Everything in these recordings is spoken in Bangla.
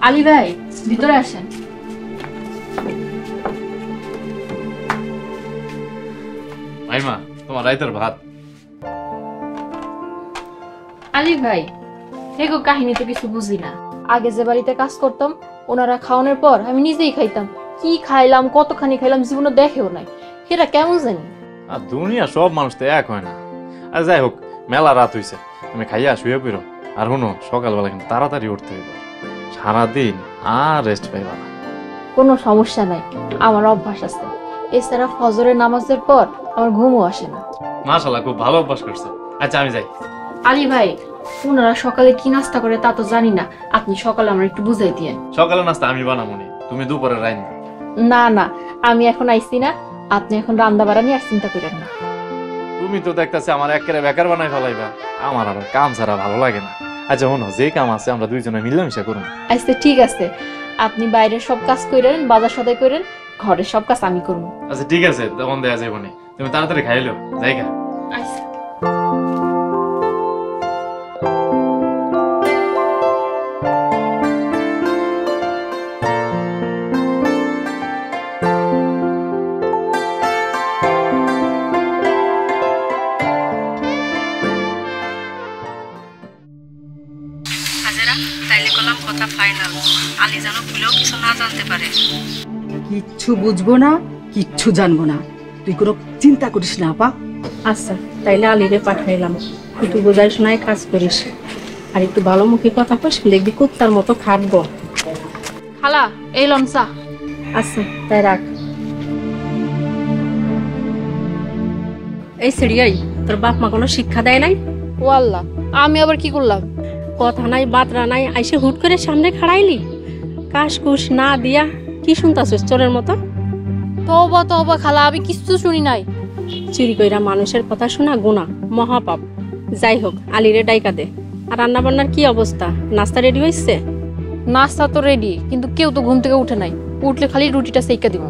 আলী ভাই ভিতরে আসেন। ভাইমা তোমার রাইতের ভাত। আলী ভাই এগো কাহিনী তো কিছু বুঝি না। আগে যে বাড়িতে কাজ করতাম ওনারা খাওয়ানোর পর আমি নিজেই খাইতাম, কি খাইলাম কতখানি খাইলাম জীবনে দেখেও নাই, সেটা কেমন জানি। আর দুনিয়া সব মানুষ তো এক হয় না। আর যাই হোক মেলা রাত হইছে, তুমি খাইয়া শুয়ে পড়ো। আর শুনো সকালবেলা কিন্তু তাড়াতাড়ি উঠতে হইব, সারাদিন আর রেস্ট পাইবা না। কোনো সমস্যা নাই, আমার অভ্যাস আছে। এছাড়া ফজরের নামাজের পর আমার ঘুমও আসে না। মাশাআল্লাহ খুব ভালো অভ্যাস করছো। আচ্ছা আমি যাই। আলী ভাই ওনারা সকালে কি নাস্তা করে তা তো জানি না, আপনি সকালে আমার একটু বুঝাই দিয়েন। সকালে নাস্তা আমি বানাবো নি, তুমি দুপুরে রাইন। না না, আমি এখন আইছি না, আপনি এখন রান্না বাড়া নিয়ে আর চিন্তা করেন না। তুমি তো দেখতেছি আমার একেবারে বেকার বানাই ফেলাইবা, আমার আর কাম ছাড়া ভালো লাগে না। আচ্ছা শোনো, যে কাম আছে আমরা দুইজনে মিলামিশা করুন। আচ্ছা ঠিক আছে, আপনি বাইরের সব কাজ করেন, বাজার সদাই করেন, ঘরের সব কাজ আমি করব। আচ্ছা ঠিক আছে, তখন দেয়া যাইব নি, তুমি তাড়াতাড়ি খাইলো জায়গা। আচ্ছা তাইলে কলাম কথা ফাইনাল, আলী যেন ভুলেও কিছু না জানতে পারে। কিচ্ছু বুঝবো না, কিচ্ছু জানবো না, তুই কোনো চিন্তা করিস না আপা। আচ্ছা তাইলে আলীরে পাঠাইলাম, একটু বোঝাই শোনায় কাজ করিস, আর একটু ভালো মুখে কথা কইস, দেখবি কুত্তার মতো খাটবো। খালা এই লন চা। আচ্ছা তাই রাখ। এই সিরিয়াই তোর বাপ মা কোনো শিক্ষা দেয় নাই? ও আল্লাহ, আমি আবার কি করলাম? কথা নাই বাতরা নাই, আইসে হুট করে সামনে খাড়াইলি, কাশ কুশ না দিয়া কি শুনতাছিস চোরের মতো? তওবা তওবা খালা, আমি কিচ্ছু শুনি নাই। চুরি কইরা মানুষের কথা শোনা গুনাহ, মহাপাপ। যাই হোক আলীরে ডাইকা দে। আর রান্না বান্নার কি অবস্থা, নাস্তা রেডি হইছে? নাস্তা তো রেডি, কিন্তু কেউ তো ঘুম থেকে উঠে নাই, উঠলে খালি রুটিটা সেকা দিব।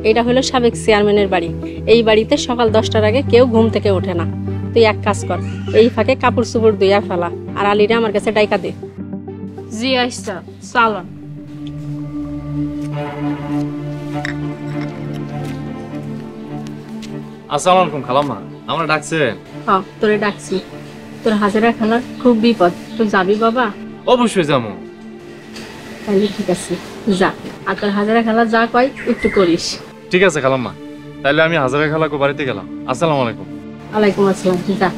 এটা হলো সাবেক চেয়ারম্যানের বাড়ি, এই বাড়িতে সকাল 10টার আগে কেউ ঘুম থেকে ওঠে না। তুই এক কাজ কর, এই ফাঁকে কাপড় চোপড় ধুইয়া ফেলা, আর আলীরে আমার কাছে ডাইকা দে। জি আচ্ছা চালন। আসসালামু আলাইকুম খালাম্মা, আমরা ডাকছেন? হ্যাঁ তোরে ডাকছি, তোর হাজারা খালার খুব বিপদ, তুই যাবি বাবা? অবশ্যই যাবো। তাইলে ঠিক আছে যা, আর তোর হাজারা খালা যা কয় একটু করিস। ঠিক আছে খালাম্মা, তাইলে আমি হাজারা খালাকে বাড়িতে গেলাম। আসসালামু আলাইকুম। ওয়ালাইকুম আসসালাম, যা।